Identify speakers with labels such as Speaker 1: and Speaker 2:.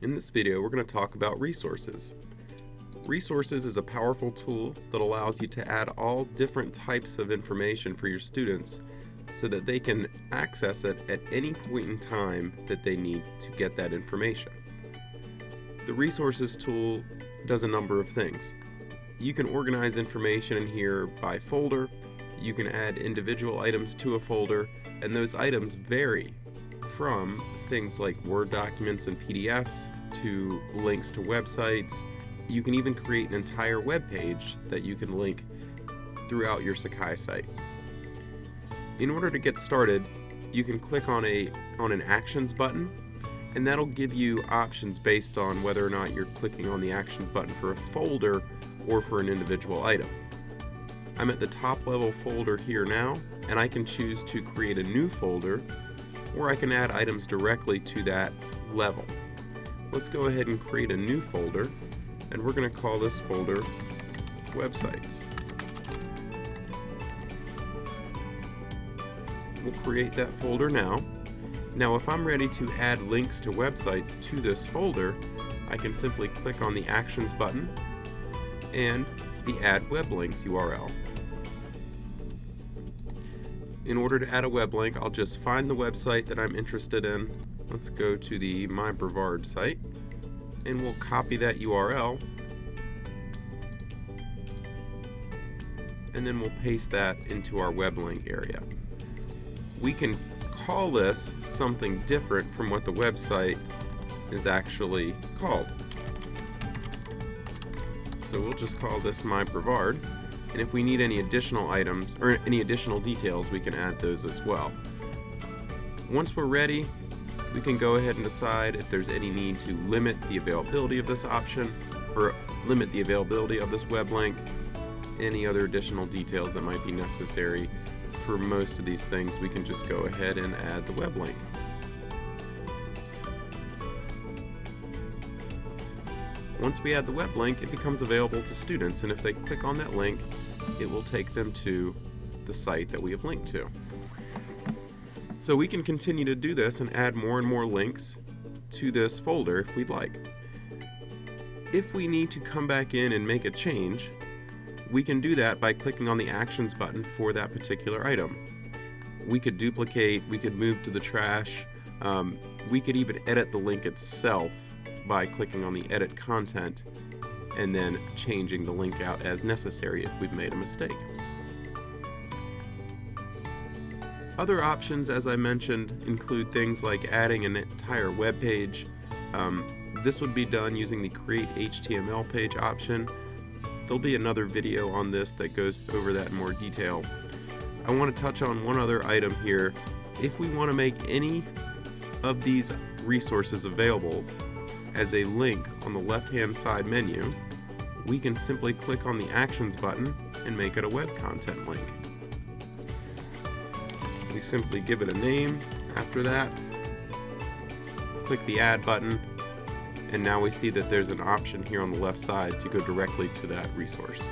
Speaker 1: In this video, we're going to talk about resources. Resources is a powerful tool that allows you to add all different types of information for your students so that they can access it at any point in time that they need to get that information. The resources tool does a number of things. You can organize information in here by folder, you can add individual items to a folder, and those items vary from things like Word documents and PDFs to links to websites. You can even create an entire web page that you can link throughout your Sakai site. In order to get started, you can click on an Actions button, and that'll give you options based on whether or not you're clicking on the Actions button for a folder or for an individual item. I'm at the top level folder here now, and I can choose to create a new folder, or I can add items directly to that level. Let's go ahead and create a new folder, and we're going to call this folder Websites. We'll create that folder now. Now if I'm ready to add links to websites to this folder, I can simply click on the Actions button and the Add Web Links URL. In order to add a web link, I'll just find the website that I'm interested in. Let's go to the My Brevard site, and we'll copy that URL, and then we'll paste that into our web link area. We can call this something different from what the website is actually called. So we'll just call this My Brevard. And if we need any additional items or any additional details, we can add those as well. Once we're ready, we can go ahead and decide if there's any need to limit the availability of this option or limit the availability of this web link, any other additional details that might be necessary. For most of these things, we can just go ahead and add the web link. Once we add the web link, it becomes available to students, and if they click on that link, it will take them to the site that we have linked to. So we can continue to do this and add more and more links to this folder if we'd like. If we need to come back in and make a change, we can do that by clicking on the Actions button for that particular item. We could duplicate, we could move to the trash, we could even edit the link itself by clicking on the Edit Content and then changing the link out as necessary if we've made a mistake. Other options, as I mentioned, include things like adding an entire web page. This would be done using the Create HTML Page option. There'll be another video on this that goes over that in more detail. I want to touch on one other item here. If we want to make any of these resources available as a link on the left-hand side menu, we can simply click on the Actions button and make it a web content link. We simply give it a name after that, click the Add button, and now we see that there's an option here on the left side to go directly to that resource.